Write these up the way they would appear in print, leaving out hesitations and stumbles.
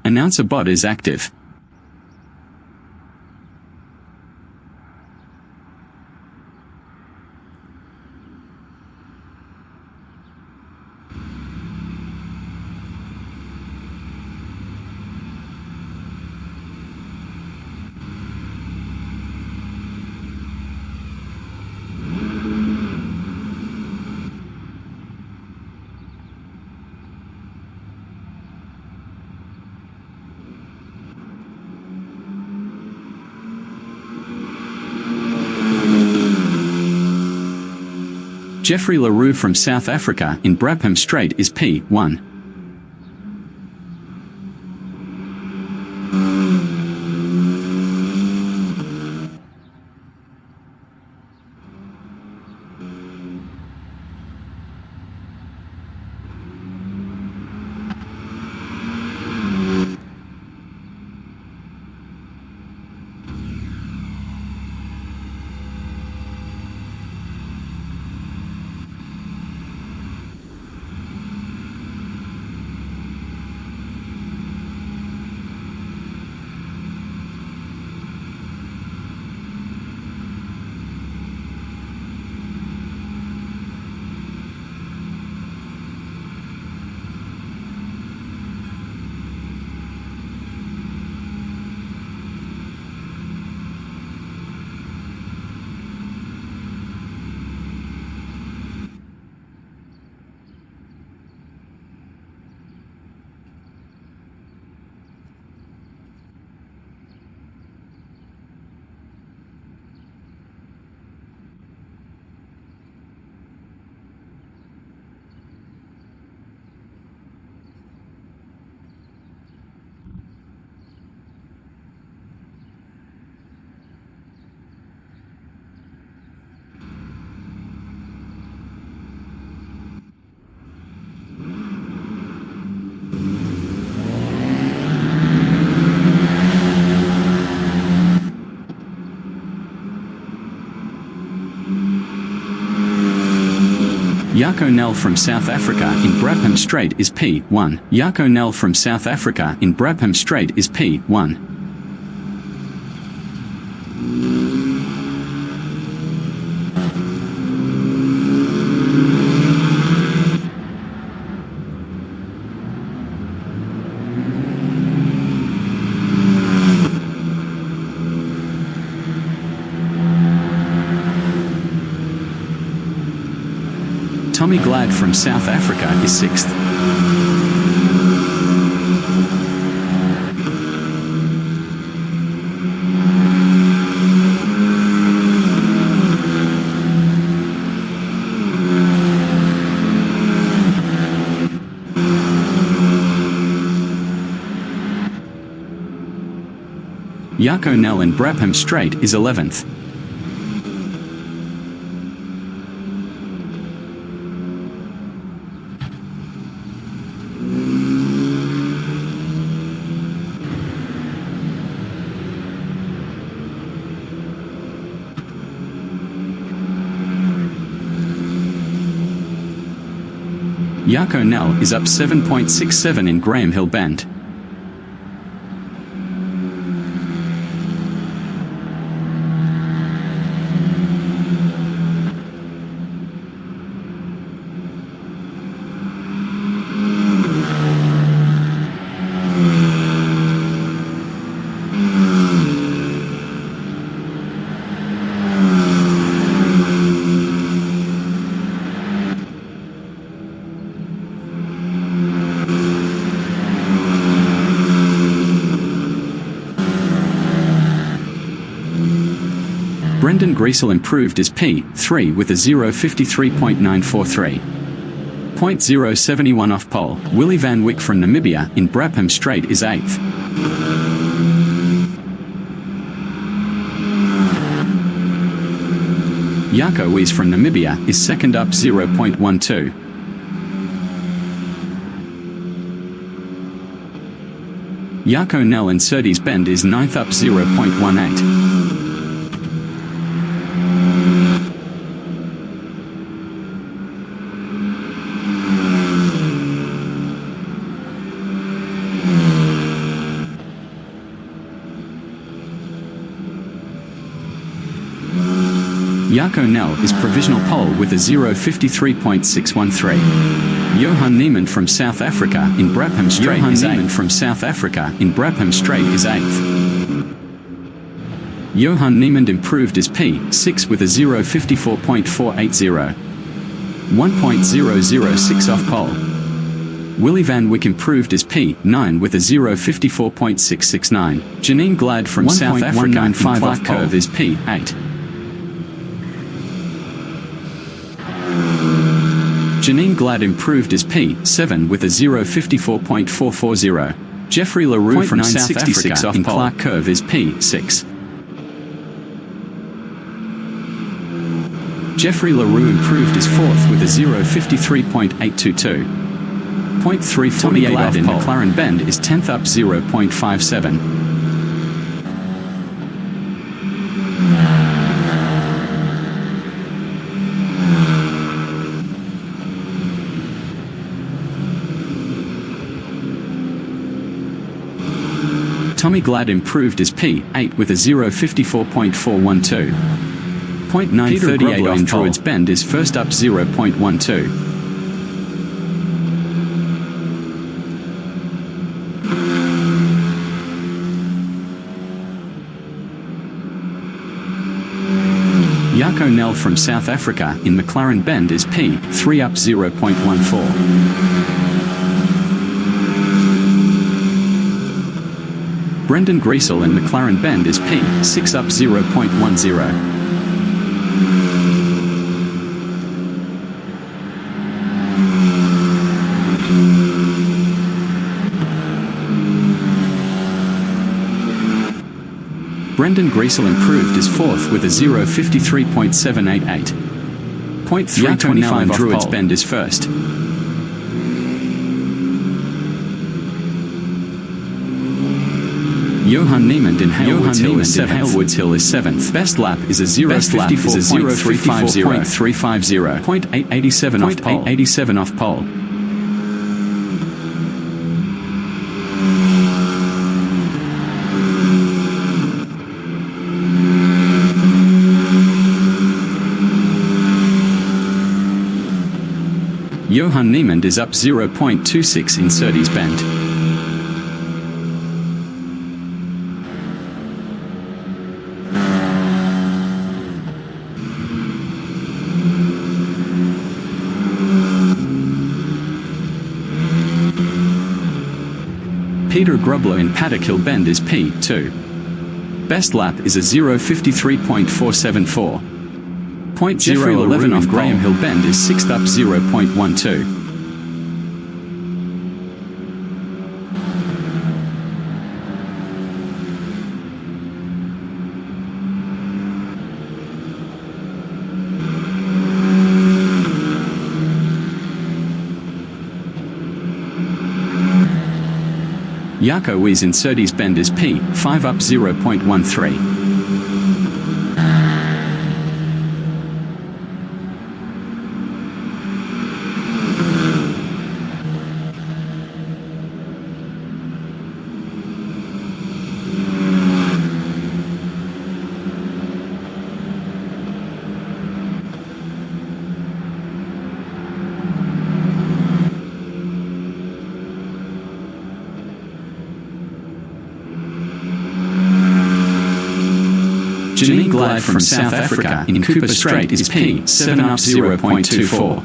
Announcer bot is active. Jeffrey LaRue from South Africa in Brabham Strait is P1. Jaco Nel from South Africa in Brabham Strait is P1. Jaco Nel from South Africa in Brabham Strait is P1. Tommy Glad from South Africa is 6th. Jaco Nel in Brabham Strait is 11th. Jaco Nel is up 7.67 in Graham Hill Bend. Brendan Griesel improved as P3 with a 0:53.943. 0.071 off pole. Willie Van Wyck from Namibia in Brabham Strait is 8th. Jaco Wies from Namibia is 2nd up 0.12. Jaco Nel in Surtees Bend is 9th up 0.18. Jaco Nel is provisional pole with a 0:53.613. Johan Niemann from South Africa in Brabham Strait is 8th. From South Africa in Brabham Strait is 8th. Johan Niemann improved as P6 with a 0:54.480. 1.006 off pole. Willie Van Wyck improved as P9 with a 0:54.669. Janine Glad from South Africa in Clark Curve is P8. Janine Glad improved as P7 with a 0:54.440. Jeffrey LaRue from South Africa in Clark Curve is P6. Jeffrey LaRue improved as 4th with a 0:53.822. 0.348 Tommy Glad in McLaren Bend is 10th up 0.57. Tommy Glad improved as P8 with a 0:54.412. 0.938 off Druids Bend is first up 0.12. Jaco Nel from South Africa in McLaren Bend is P3 up 0.14. Brendan Griesel in McLaren Bend is P6 up 0.10. Brendan Griesel improved as 4th with a 0:53.788. 0.325 Druids Bend is first. Johan Niemann in Halewoods Hill is 7th. Best lap is a 0:54.350. 0.887 off pole. Johan Niemann is up 0.26 in Surtees Bend. Peter Grubler in Paddock Hill Bend is P2. Best lap is a 0:53.474. 0.011 off Graham Hill Bend is 6th up 0.12. Jaco Wies in Surtees Bend is P5 up 0.13. Janine Glad from South Africa in Cooper Strait is P7 up 0.24.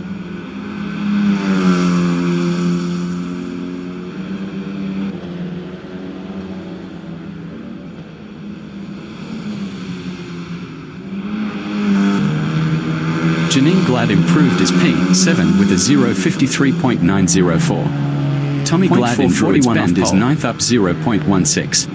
Janine Glad improved as P7 with a 0:53.904. Tommy Glad in Druids Bend is 9th up 0.16.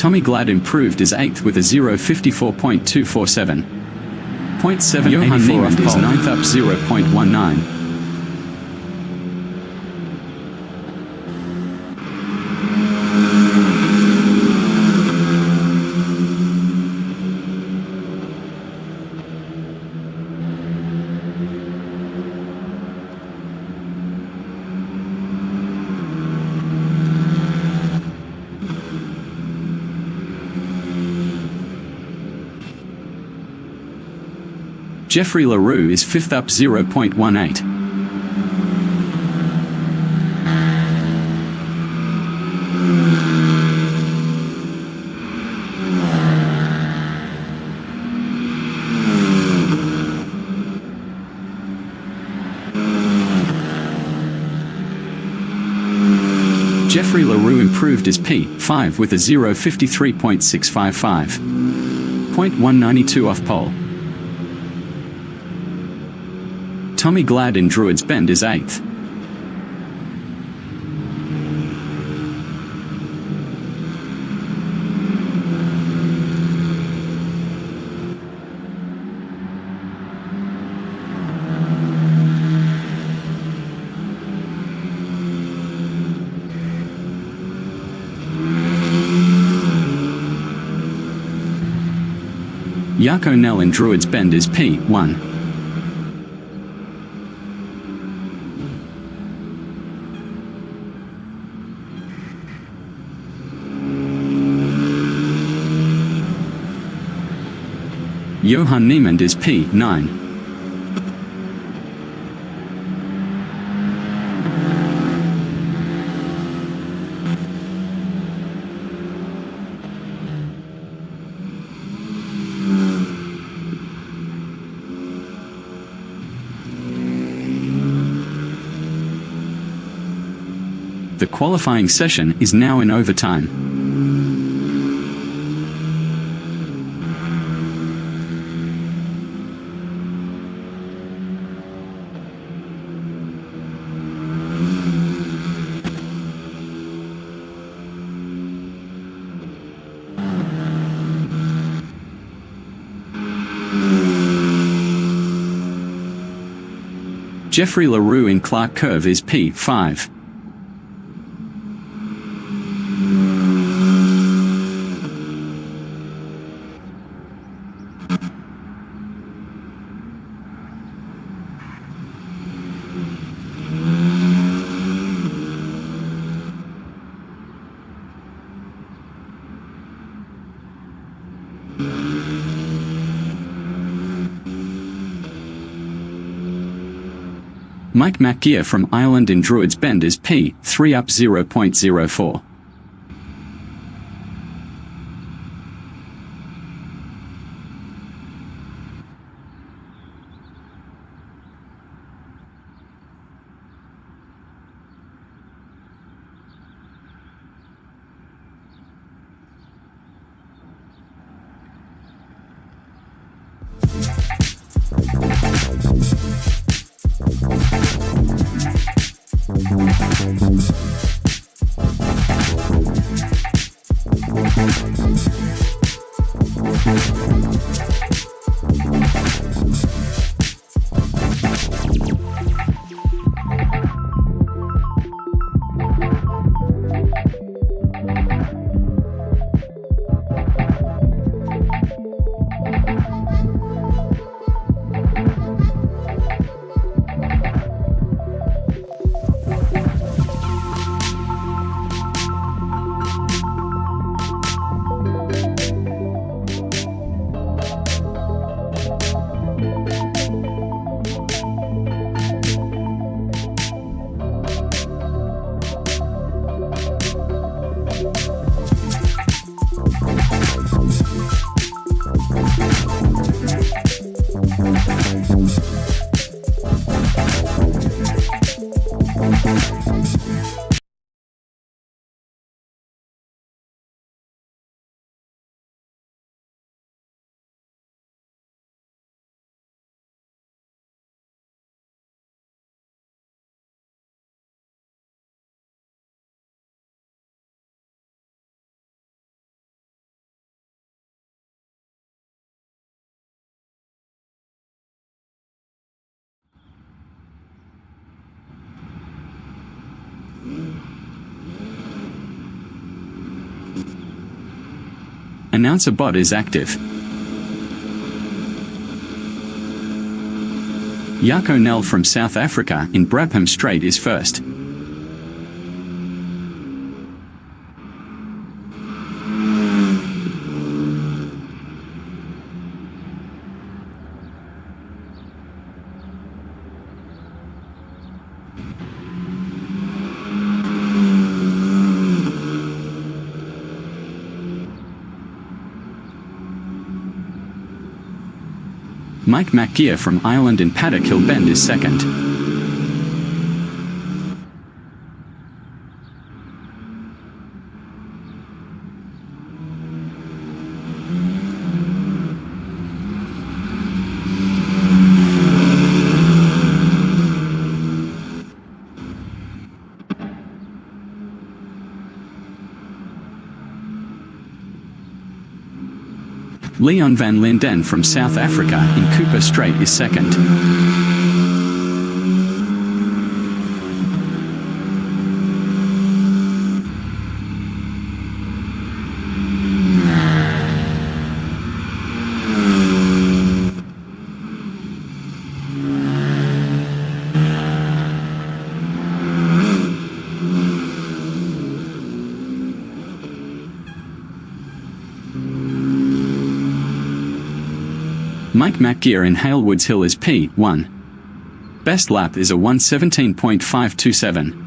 Tommy Glad improved is 8th with a 0:54.247. 0.7 Johan Niemand is 9th up 0.19. Jeffrey LaRue is 5th up 0.18. Jeffrey LaRue improved as P5 with a 0:53.655. 0.192 off pole. Tommy Glad in Druids Bend is 8th. Yako Nell in Druids Bend is P1. Johan Niemand is P9. The qualifying session is now in overtime. Jeffrey LaRue in Clark Curve is P5. Mike McGear from Ireland in Druids Bend is P3 up 0.04. Announcer bot is active. Jaco Nel from South Africa in Brabham Strait is first. Mike McGear from Ireland in Paddock Hill Bend is second. Leon van Linden from South Africa in Cooper Strait is second. Mike McGear in Halewoods Hill is P1. Best lap is a 1:17.527.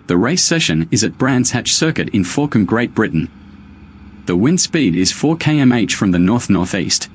The race session is at Brands Hatch Circuit in Forcombe, Great Britain. The wind speed is 4 km/h from the north-northeast.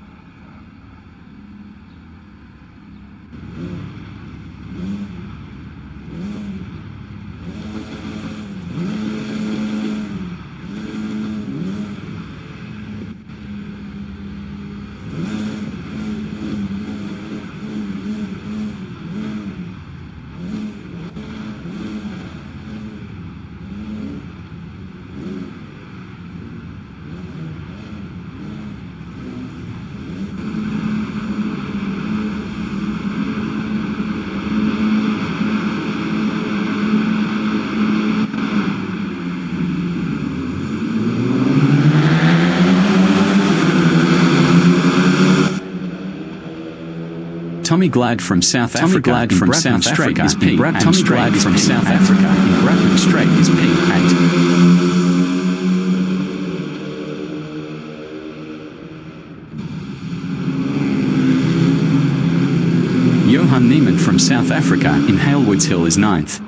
Tommy Glad from South Africa in Brabham Strait is P. Tommy Glad from South Africa in Brabham Strait is P8. Johan Neiman from South Africa in Halewoods Hill is 9th.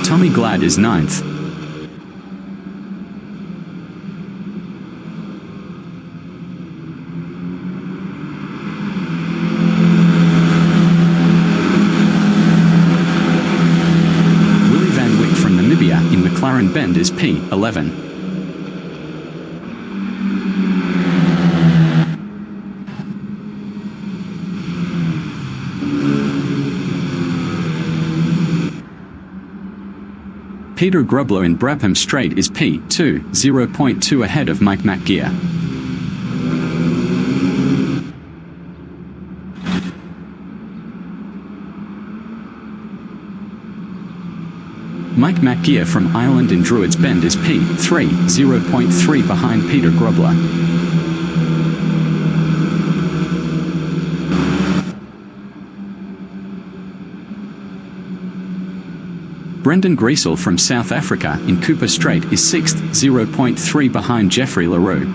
Tommy Glad is 9th. current bend is P11. Peter Grubler in Brabham Strait is P2, 0.2 ahead of Mike McGear. Mike McGear from Ireland in Druids Bend is P3, 0.3 behind Peter Grubler. Brendan Griesel from South Africa in Cooper Strait is 6th, 0.3 behind Jeffrey LaRue.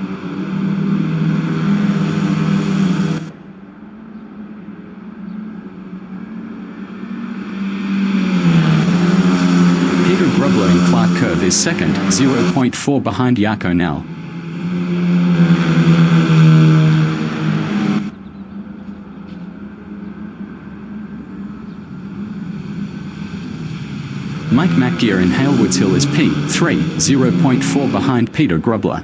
Peter Grubler in Clark Curve is 2nd, 0.4 behind Jaco Nell. Mike McGear in Halewoods Hill is P3, 0.4 behind Peter Grubler.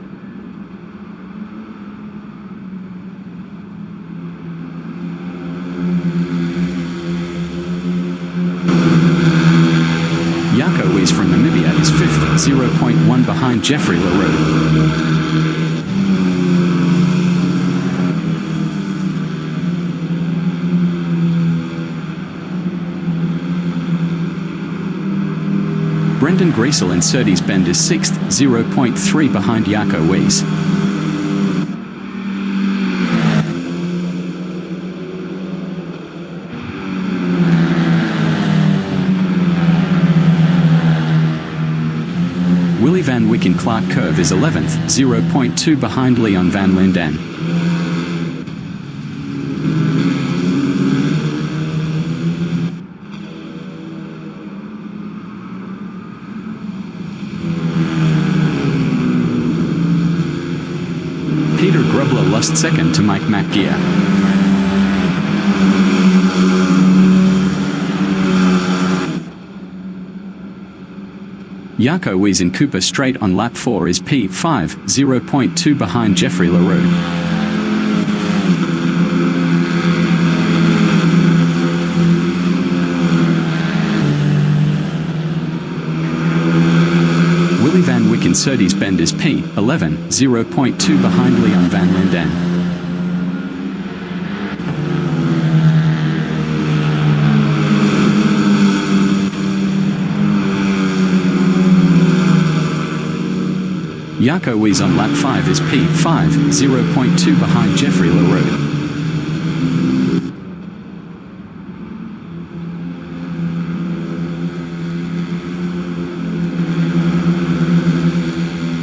Jaco Wies from Namibia is 5th, 0.1 behind Jeffrey LaRue. Brendan Griesel in Surtees Bend is 6th, 0.3 behind Jaco Wies. Willie Van Wyck in Clark Curve is 11th, 0.2 behind Leon Van Linden. Peter Grubler lost 2nd to Mike McGear. Jaco Wies in Cooper Strait on lap 4 is P5, 0.2 behind Jeffrey LaRue. Willie Van Wyck in Surtees Bend is P11, 0.2 behind Leon Van Linden. Jaco Wies on lap 5 is P5, 0.2 behind Jeffrey LaRue.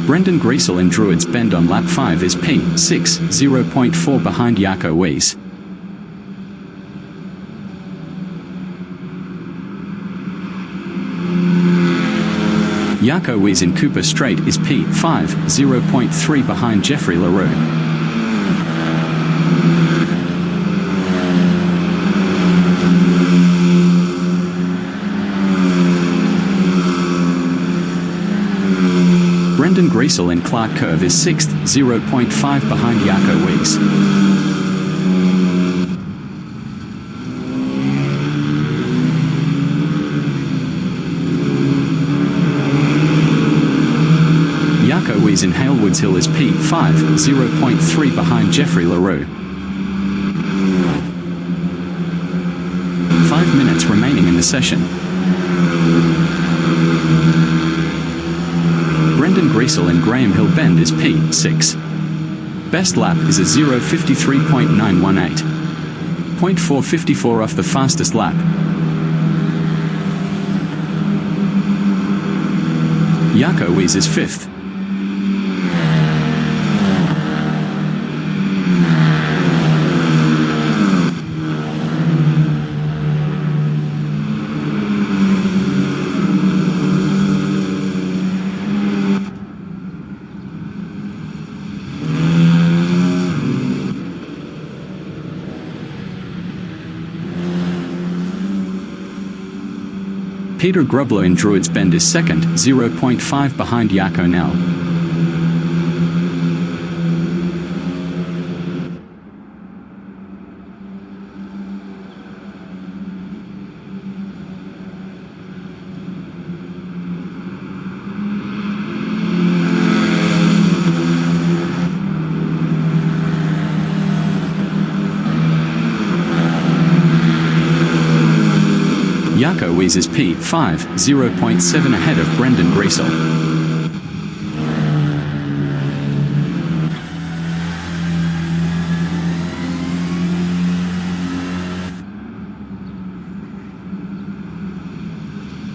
Brendan Griesel in Druids Bend on lap 5 is P6, 0.4 behind Jaco Wies. Jaco Wies in Cooper Strait is P5, 0.3 behind Jeffrey LaRue. Brendan Griesel in Clark Curve is 6th, 0.5 behind Jaco Wies. Jaco Wies in Halewoods Hill is P5, 0.3 behind Jeffrey LaRue. 5 minutes remaining in the session. Brendan Griesel in Graham Hill Bend is P6. Best lap is a 0:53.918. 0.454 off the fastest lap. Jaco Wies is 5th. Peter Grublow in Druids Bend is second, 0.5 behind Jaco Nel. Jaco Wies is P5, 0.7 ahead of Brendan Griesel.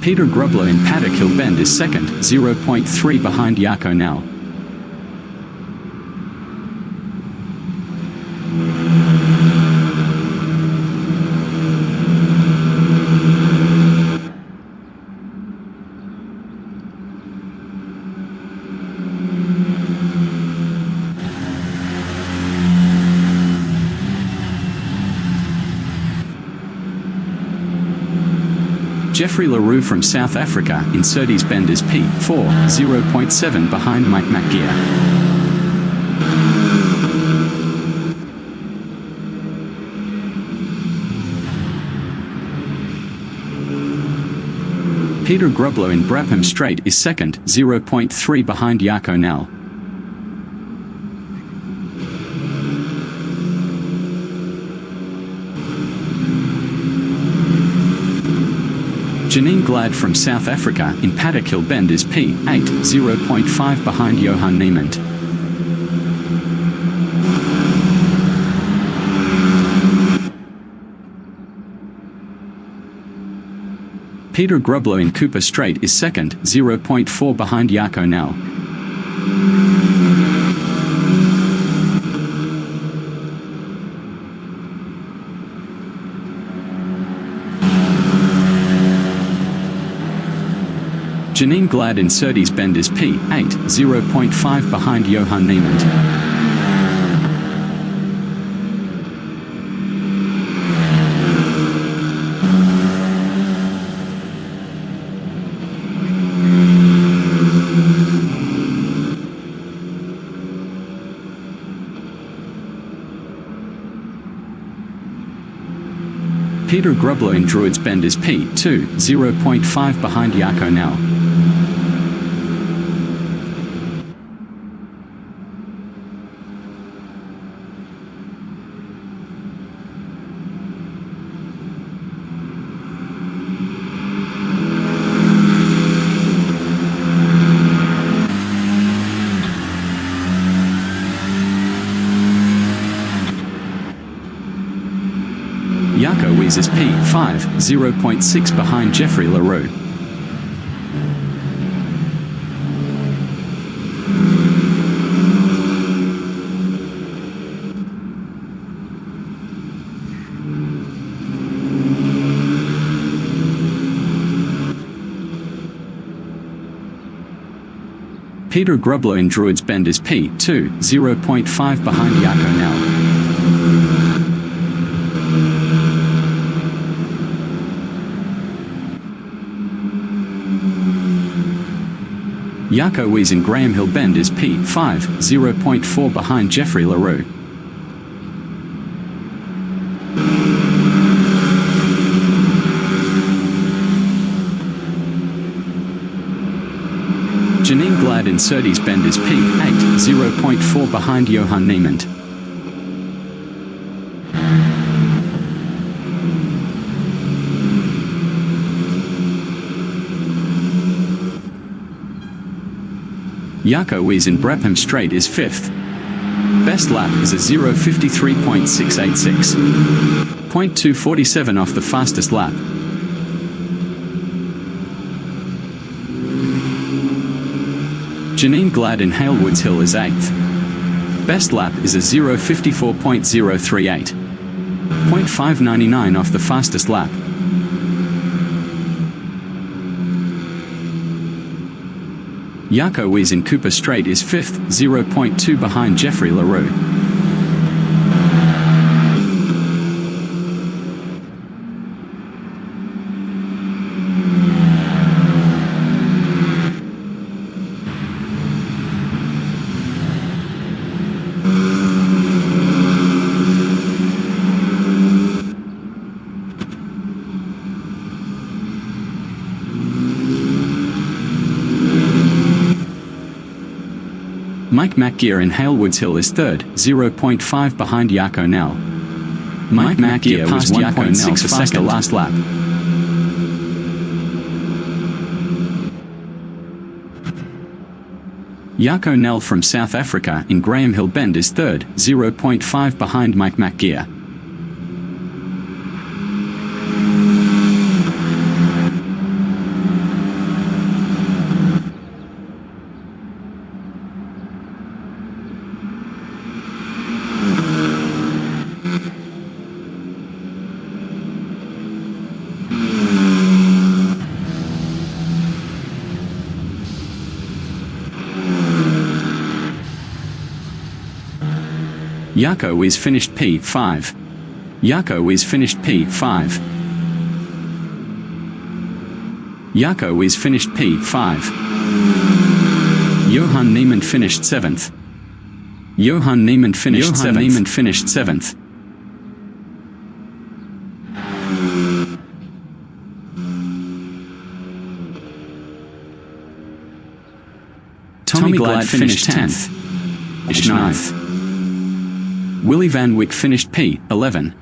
Peter Grublow in Paddock Hill Bend is second, 0.3 behind Jaco Nel. Jeffrey LaRue from South Africa in Surtees Bend is P4, 0.7 behind Mike McGear. Peter Grublow in Brabham Straight is second, 0.3 behind Jaco Nel. Janine Glad from South Africa in Paddock Hill Bend is P8, 0.5 behind Johan Niemand. Peter Grublow in Cooper Straight is second, 0.4 behind Jaco Nel. Janine Glad in Surtees Bend is P8, 0.5 behind Johan Niemand. Peter Grublow in Druids Bend is P2, 0.5 behind Jaco Nel. Jaco Wies is P5, 0.6 behind Jeffrey LaRue. Peter Grublow in Druids Bend is P2, 0.5 behind Jaco Nel. Jaco Wies in Graham Hill Bend is P5, 0.4 behind Jeffrey LaRue. Janine Glad in Surtees Bend is P8, 0.4 behind Johan Niemand. Jaco Wies in Brabham Straight is fifth. Best lap is a 0:53.686. 0.247 off the fastest lap. Janine Glad in Halewoods Hill is eighth. Best lap is a 0:54.038. 0.599 off the fastest lap. Jaco Wies in Cooper Straight is fifth, 0.2 behind Jeffrey LaRue. Mike McGear in Halewoods Hill is third, 0.5 behind Jaco Nell. Mike McGear passed Jaco Nell for second last lap. Jaco Nell from South Africa in Graham Hill Bend is third, 0.5 behind Mike McGear. Jaco is finished P5. Jaco is finished P5. Jaco is finished P5. Johan Neiman finished 7th. Johan Neiman finished 7th. Neiman finished 7th. Tommy Glad finished 10th. 9th. Willie Van Wyck finished P11.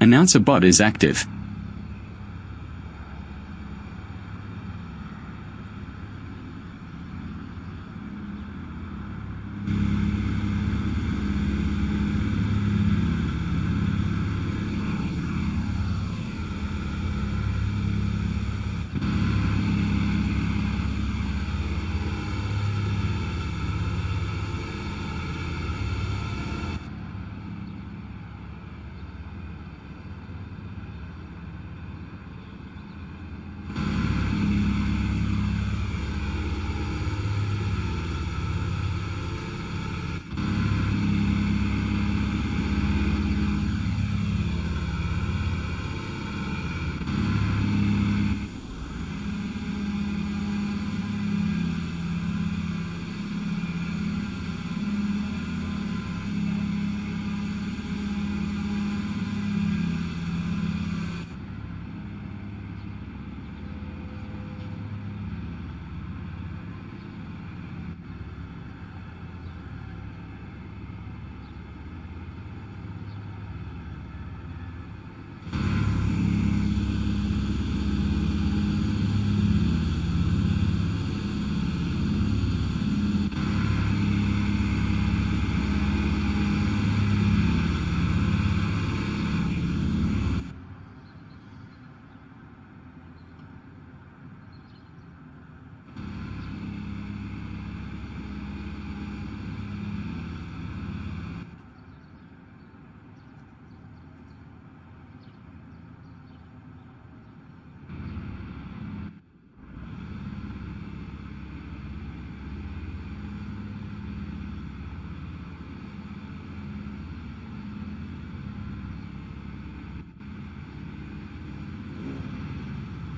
Announcer bot is active.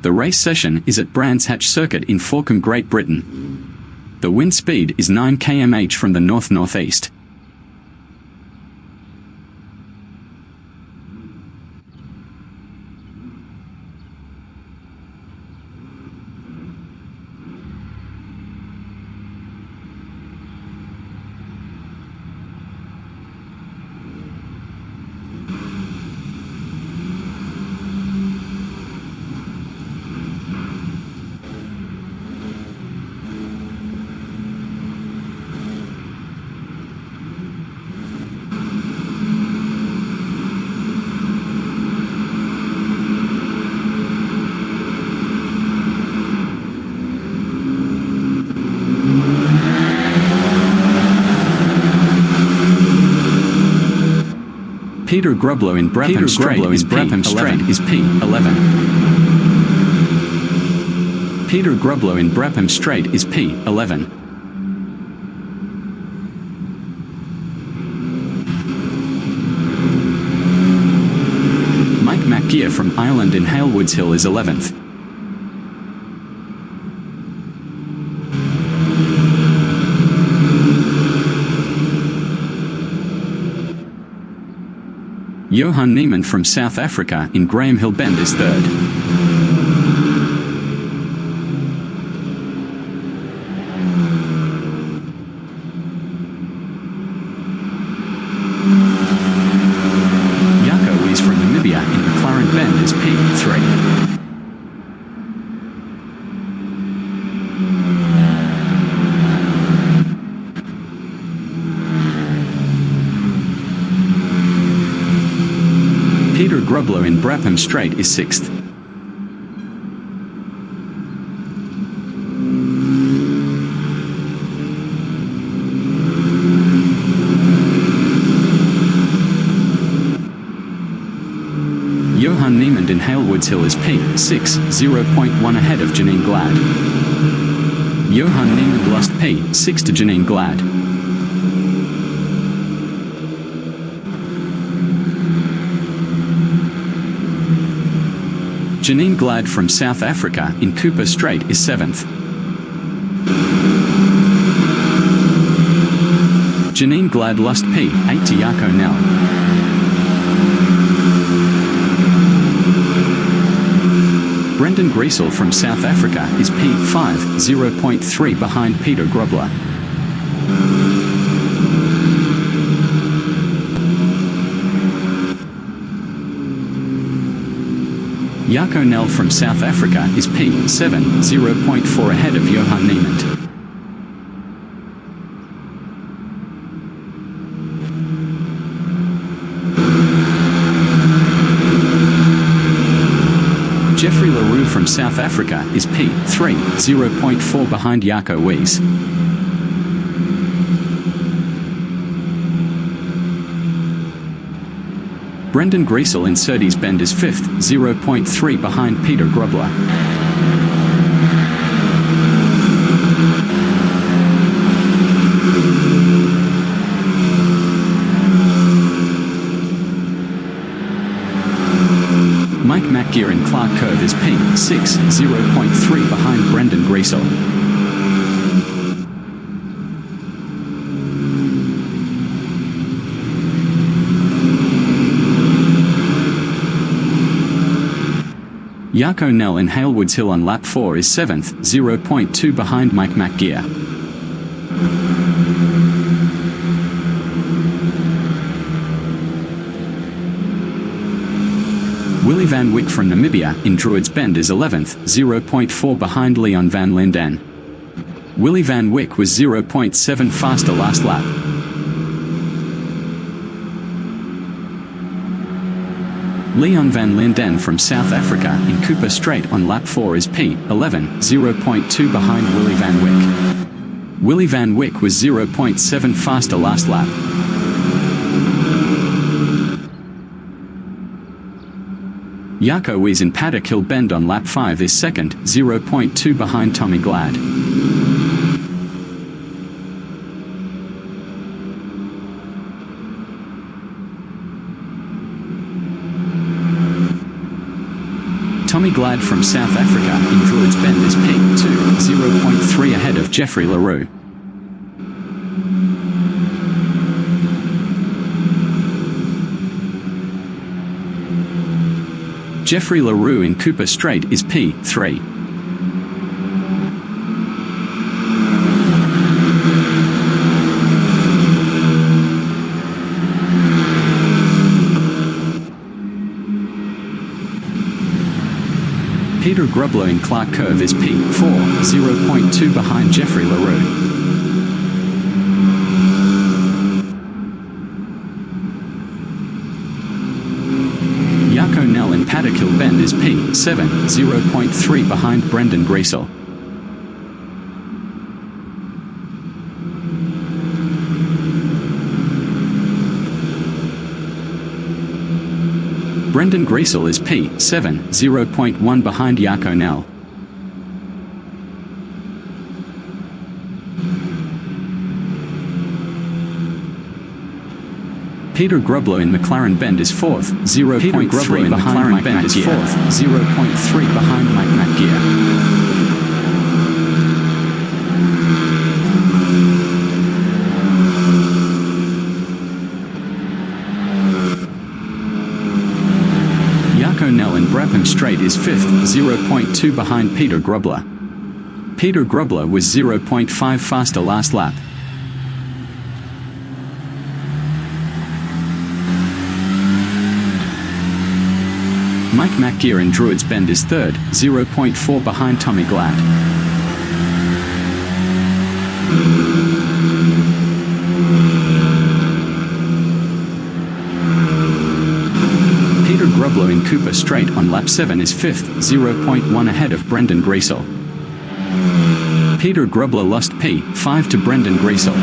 The race session is at Brands Hatch Circuit in Forcombe, Great Britain. The wind speed is 9 km/h from the north-northeast. Peter Grublow in Brabham Straight is P11. Peter Grublow in Brabham Straight is P11. Mike McGear from Ireland in Halewoods Hill is 11th. Johan Neiman from South Africa in Graham Hill Bend is 3rd. Jaco Wies from Namibia in McLaren Bend is P3. Peter Grublow in Brabham Straight is 6th. Johan Neiman in Halewoods Hill is P6, 0.1 ahead of Janine Glad. Johan Neiman lost P6 to Janine Glad. Janine Glad from South Africa in Cooper Straight is 7th. Janine Glad lost P8 to Jaco Nell. Brendan Griesel from South Africa is P5, 0.3 behind Peter Grubler. Jaco Nell from South Africa is P7, 0.4 ahead of Johan Neiman. Jeffrey LaRue from South Africa is P3, 0.4 behind Jaco Wies. Brendan Griesel in Surtees Bend is 5th, 0.3 behind Peter Grubler. Mike McGear in Clark Cove is P6, 0.3 behind Brendan Griesel. Jaco Nell in Halewoods Hill on lap 4 is 7th, 0.2 behind Mike McGear. Willie Van Wyck from Namibia in Druids Bend is 11th, 0.4 behind Leon van Linden. Willie Van Wyck was 0.7 faster last lap. Leon van Linden from South Africa in Cooper Straight on lap 4 is P11, 0.2 behind Willie Van Wyck. Willie Van Wyck was 0.7 faster last lap. Jaco Wies in Paddock Hill Bend on lap 5 is 2nd, 0.2 behind Tommy Glad. Tommy Glad from South Africa in Druids Bend is P2, 0.3 ahead of Jeffrey LaRue. Jeffrey LaRue in Cooper Strait is P3. Peter Grubler in Clark Cove is P4, 0.2 behind Jeffrey LaRue. Yako Nell in Paddockhill Bend is P7, 0.3 behind Brendan Greasel. Brendan Greasel is P7, 0.1 behind Yako Nell. Peter Grubler in McLaren Bend is 4th, 0.3 behind Mike Bend is 4th, 0.3 behind Mike McGear. Nell in Brabham Strait is 5th, 0.2 behind Peter Grubler. Peter Grubler was 0.5 faster last lap. Mike McGear in Druids Bend is 3rd, 0.4 behind Tommy Glad. Peter Grubler in Cooper Strait on lap 7 is 5th, 0.1 ahead of Brendan Greasel. Peter Grubler lost P5 to Brendan Greasel.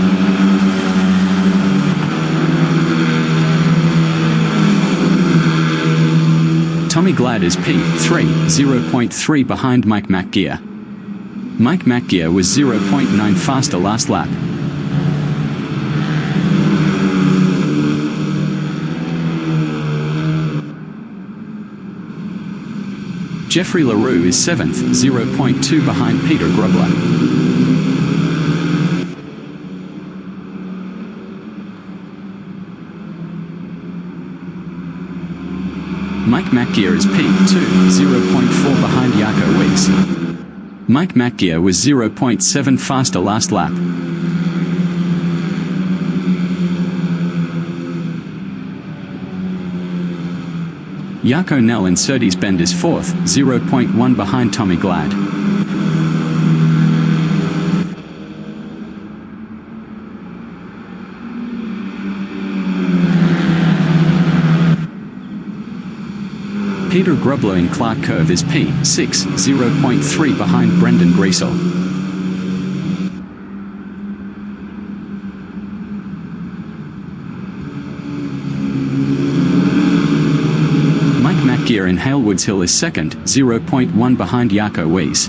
Tommy Glad is P3, 0.3 behind Mike McGear. Mike McGear was 0.9 faster last lap. Jeffrey LaRue is 7th, 0.2 behind Peter Grubler. Mike McGear is P2, 0.4 behind Yako Weiss. Mike McGear was 0.7 faster last lap. Yako Nell in Surtees Bend is 4th, 0.1 behind Tommy Glad. Peter Grubler in Clark Cove is P6, 0.3 behind Brendan Greasel. Gear in Halewoods Hill is 2nd, 0.1 behind Yako Weiss.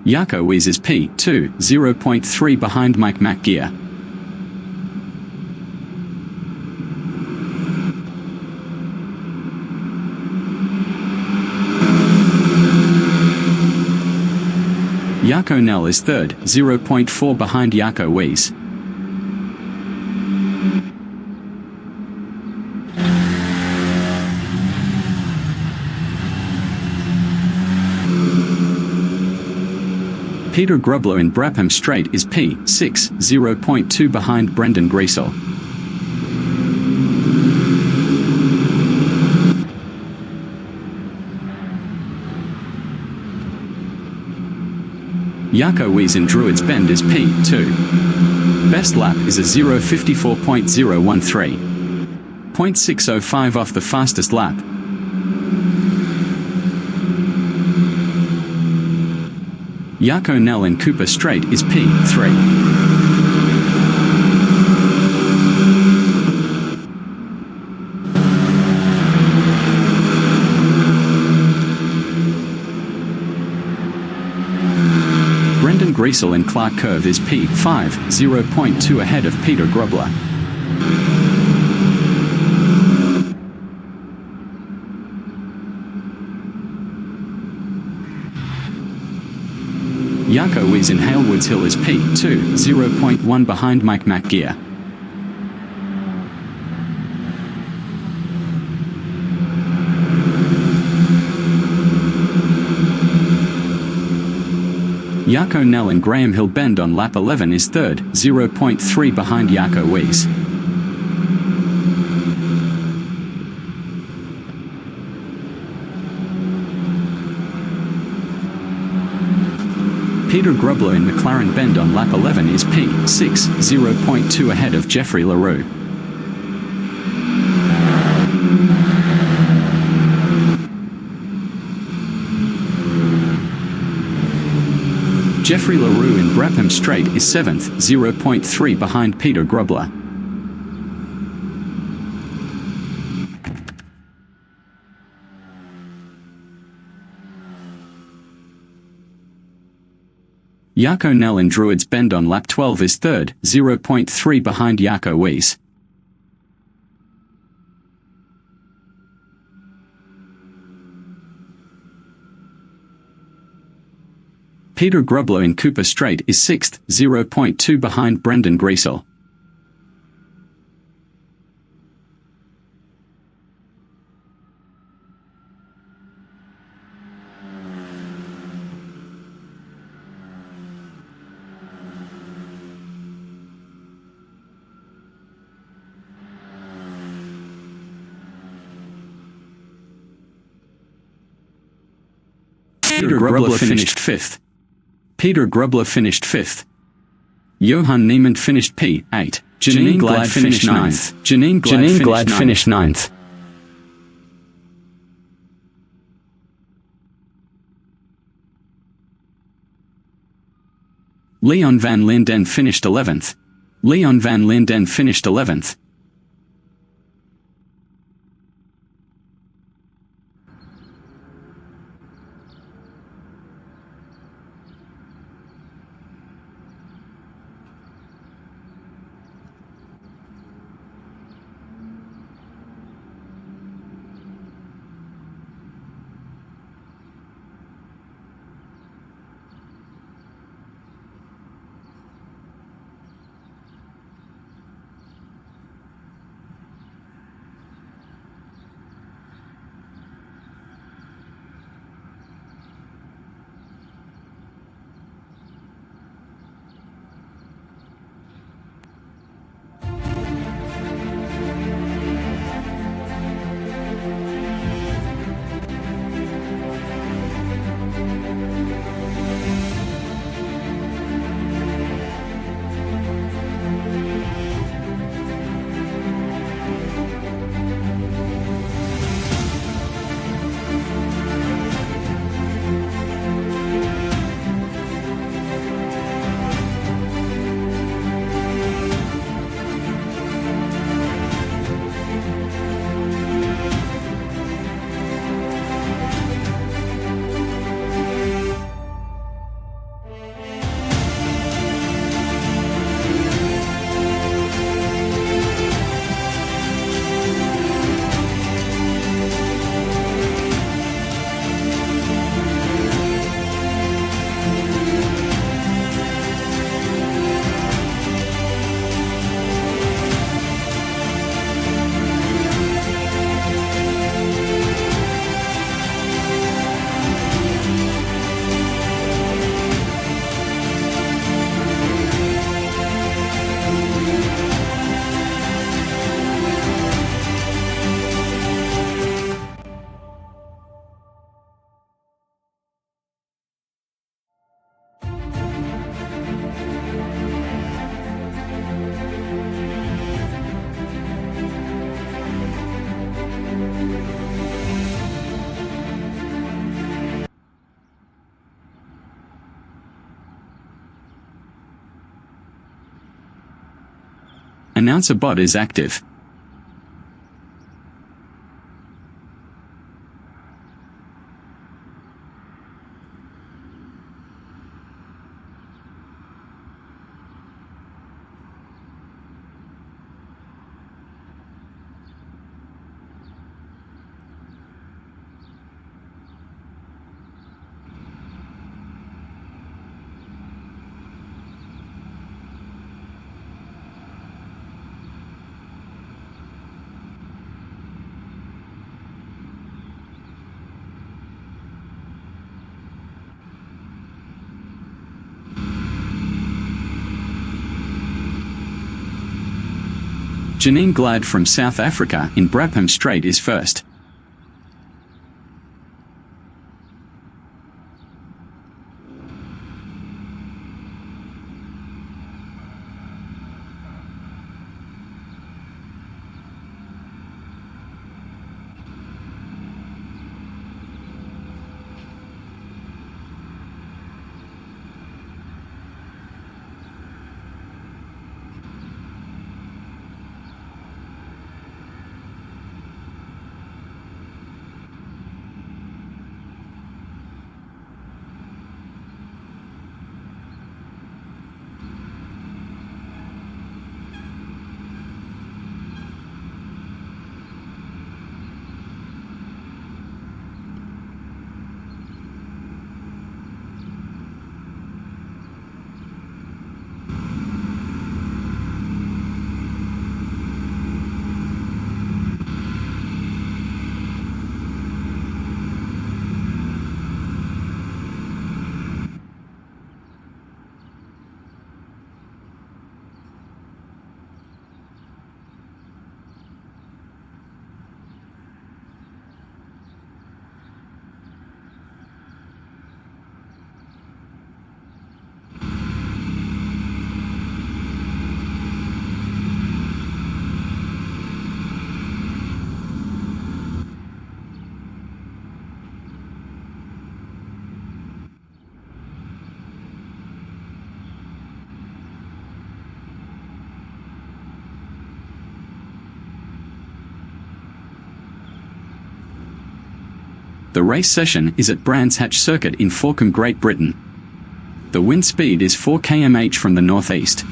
Yako Weiss is P2, 0.3 behind Mike McGear. Yako Nell is 3rd, 0.4 behind Yako Weiss. Peter Grubler in Brabham Strait is P6, 0.2 behind Brendan Greasel. Yako Weiss in Druids Bend is P2. Best lap is a 0:54.013. 0.605 off the fastest lap. Yako Nell in Cooper Strait is P3. Griesel in Clark Curve is P5, 0.2 ahead of Peter Grubler. Jaco Wies in Halewoods Hill is P2, 0.1 behind Mike McGear. Jaco Nell in Graham Hill Bend on lap 11 is third, 0.3 behind Jaco Wies. Peter Grubler in McLaren Bend on lap 11 is P6, 0.2 ahead of Jeffrey LaRue. Jeffrey LaRue in Brabham Straight is 7th, 0.3 behind Peter Grubler. Jaco Nell in Druids Bend on lap 12 is third, 0.3 behind Jaco Wies. Peter Grubler in Cooper Straight is 6th, 0.2 behind Brendan Griesel. Peter Grubler finished 5th. Peter Grubler finished 5th. Johan Niemann finished P8. Janine Glad finished 9th. Janine Glad finished 9th. Leon van Linden finished 11th. Leon van Linden finished 11th. Announcer bot is active. Janine Glad from South Africa in Brabham Strait is first. The race session is at Brands Hatch Circuit in Forcombe, Great Britain. The wind speed is 4 km/h from the northeast.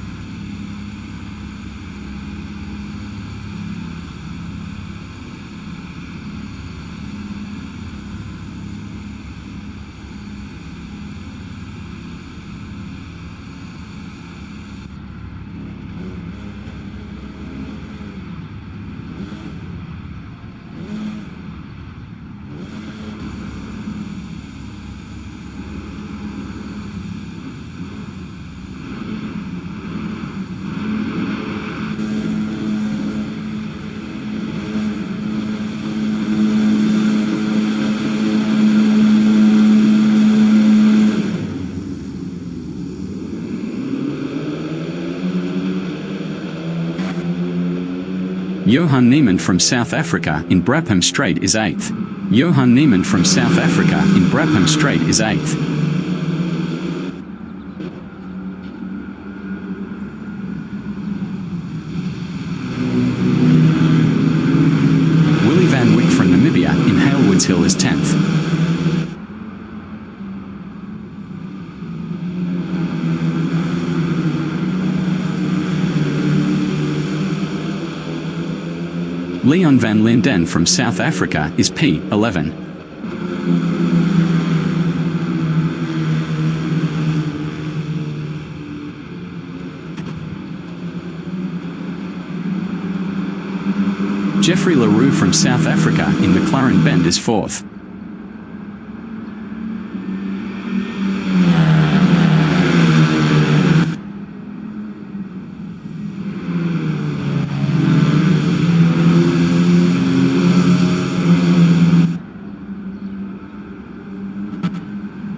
Johan Niemann from South Africa in Brabham Strait is 8th. Johan Niemann from South Africa in Brabham Strait is 8th. Willie Van Wyck from Namibia in Halewoods Hill is 10th. Leon van Linden from South Africa is P11. Jeffrey LaRue from South Africa in McLaren Bend is 4th.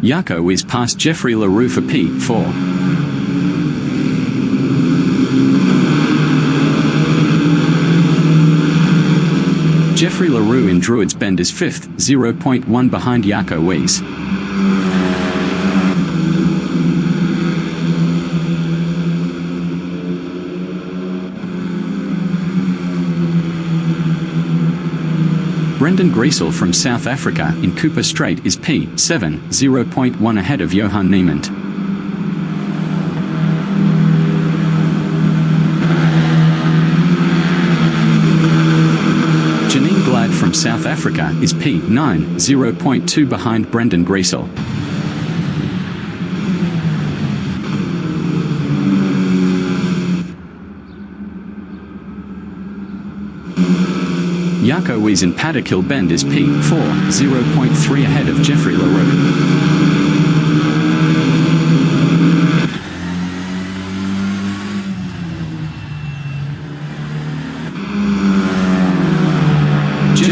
Jaco is past Jeffrey LaRue for P4. Jeffrey LaRue in Druids Bend is 5th, 0.1 behind Jaco Wies. Brendan Griesel from South Africa in Cooper Strait is P7, 0.1 ahead of Johan Niemann. Janine Glad from South Africa is P9, 0.2 behind Brendan Griesel. Jaco Wies in Paddock Bend is P4, 0.3 ahead of Jeffrey LaRue.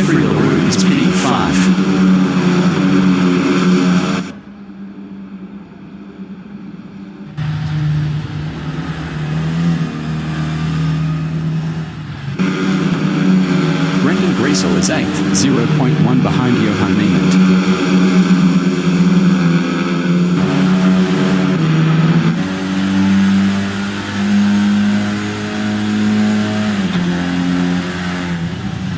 Jeffrey LaRue is P5. Grayson is 8th, 0.1 behind Johan Niemand.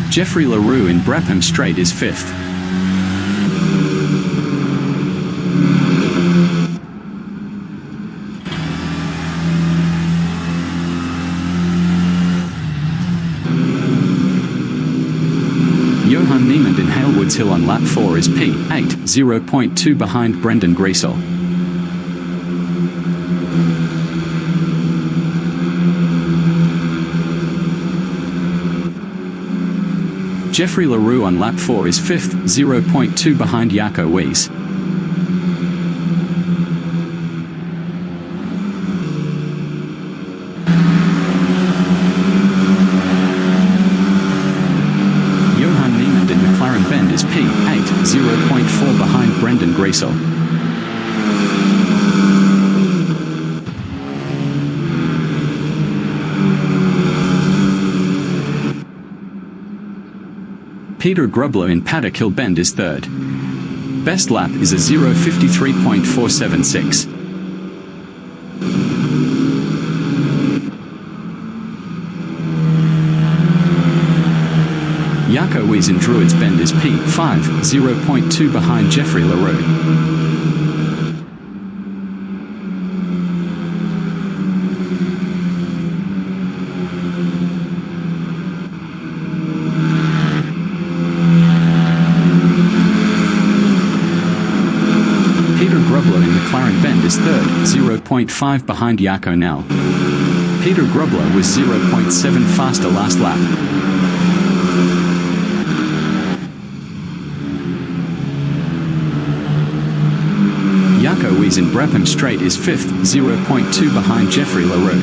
Jeffrey LaRue in Brabham Straight is 5th. Johan Niemand in Halewoods Hill on lap 4 is P8, 0.2 behind Brendan Greasel. Jeffrey LaRue on lap 4 is 5th, 0.2 behind Jaco Wies. Is P8, 0.4 behind Brendan Greasel. Peter Grubler in Paddock Hill Bend is 3rd. Best lap is a 0:53.476. Jaco Wies in Druids Bend is P5, 0.2 behind Jeffrey LaRue. Peter Grubler in McLaren Bend is 3rd, 0.5 behind Jaco Nell. Peter Grubler was 0.7 faster last lap. Jaco Wies in Brabham Straight is 5th, 0.2 behind Jeffrey LaRue.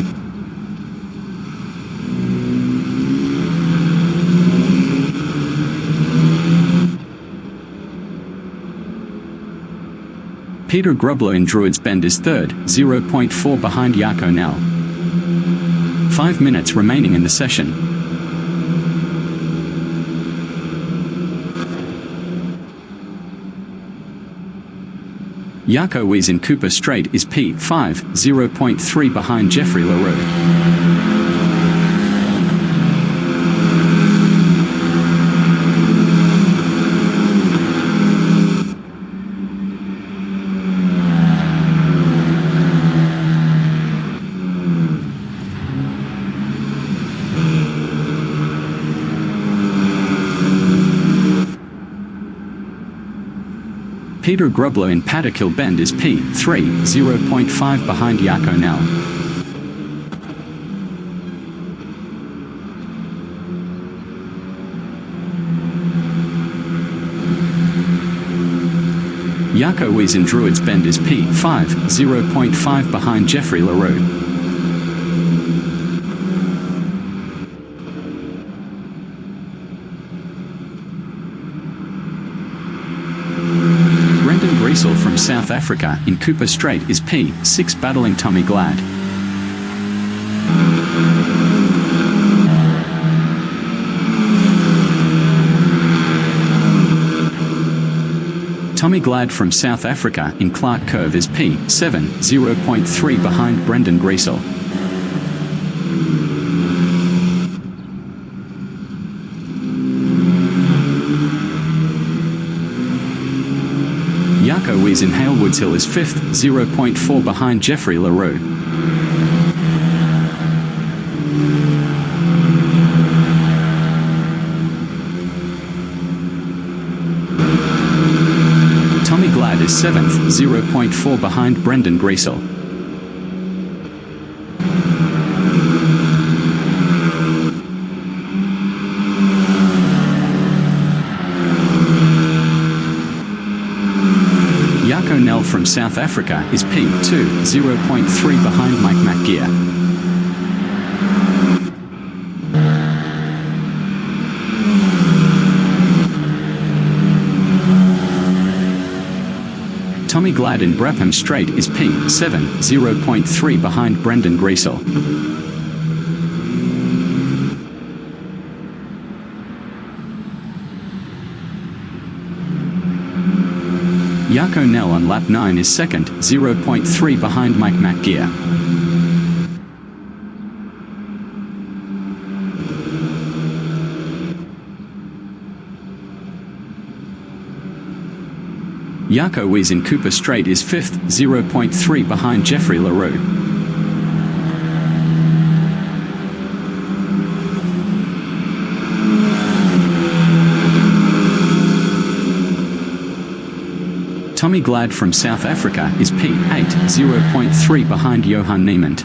Peter Grubler in Druids Bend is 3rd, 0.4 behind Jaco Nell. 5 minutes remaining in the session. Jaco Wies in Cooper Straight is P5, 0.3 behind Jeffrey LaRue. Peter Grubler in Paddock Hill Bend is P3, 0.5 behind Jaco Nell. Jaco Wies in Druids Bend is P5, 0.5 behind Jeffrey LaRue. Brendan Greasel from South Africa in Cooper Straight is P6 battling Tommy Glad. Tommy Glad from South Africa in Clark Curve is P7, 0.3 behind Brendan Greasel. Jaco Wies in Halewoods Hill is 5th, 0.4 behind Jeffrey LaRue. Tommy Glad is 7th, 0.4 behind Brendan Greasel. Jaco Nell from South Africa is P2, 0.3 behind Mike McGear. Tommy Glad in Brabham Straight is P7, 0.3 behind Brendan Greasel. Jaco Nell on lap 9 is second, 0.3 behind Mike McGear. Jaco Wies in Cooper Straight is fifth, 0.3 behind Jeffrey LaRue. Tommy Glad from South Africa is P8, 0.3 behind Johan Niemand.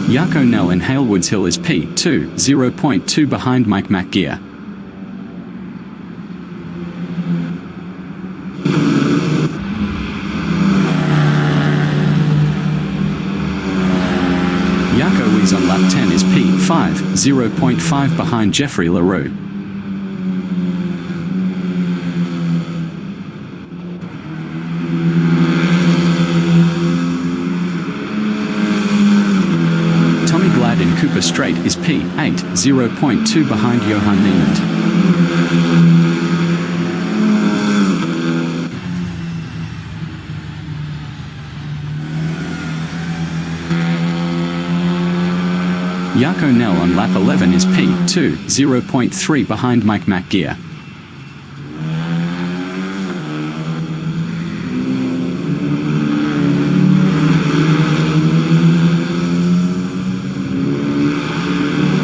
Jaco Nell in Halewoods Hill is P2, 0.2 behind Mike McGear. Jaco Wies on lap 10 is P5, 0.5 behind Jeffrey LaRue. Tommy Glad in Cooper Straight is P8, 0.2 behind Johan Niemand. Jaco Nell on lap 11 is P2, 0.3 behind Mike McGear.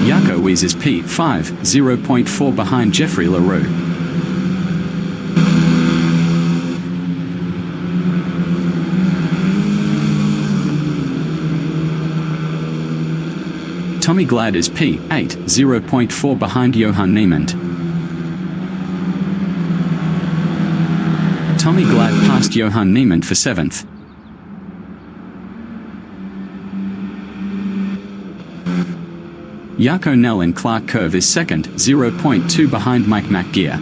Jaco Wies is P5, 0.4 behind Jeffrey LaRue. Tommy Glad is P8, 0.4 behind Johan Niemand. Tommy Glad passed Johan Niemand for 7th. Jaco Nell in Clark Curve is 2nd, 0.2 behind Mike McGear.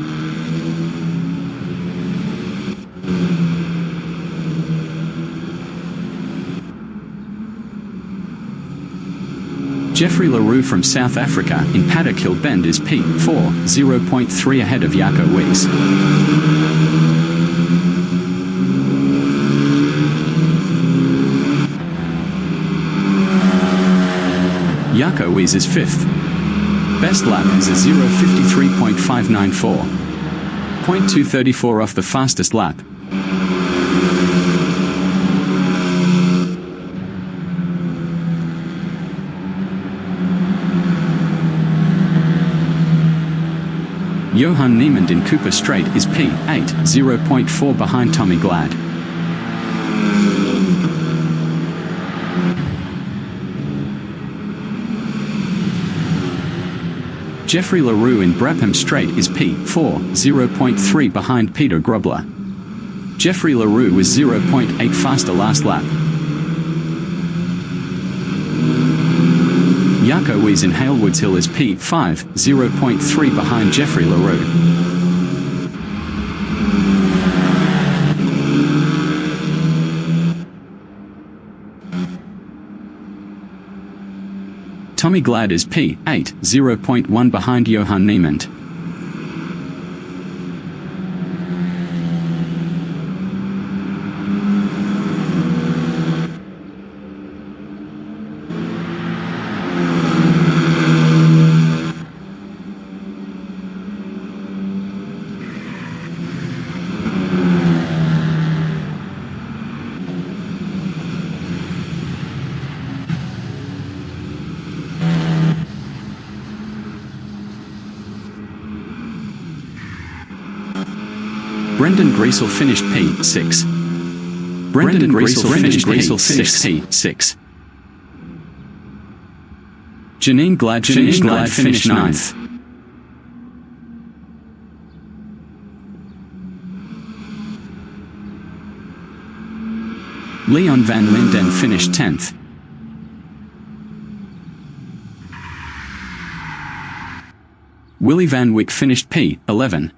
Jeffrey LaRue from South Africa in Paddock Hill Bend is P4, 0.3 ahead of Jaco Wies. Jaco Wies is 5th. Best lap is a 0:53.594. 0.234 off the fastest lap. Johan Niemand in Cooper Straight is P8, 0.4 behind Tommy Glad. Jeffrey LaRue in Brabham Straight is P4, 0.3 behind Peter Grobler. Jeffrey LaRue was 0.8 faster last lap. Jaco Wies in Halewoods Hill is P5, 0.3 behind Jeffrey LaRue. Tommy Glad is P8, 0.1 behind Johan Niemand. Brendan Greasel finished P6. Brendan Greasel finished P6. Janine Glad finished 9th. Leon van Linden finished 10th. Willie Van Wyck finished P11,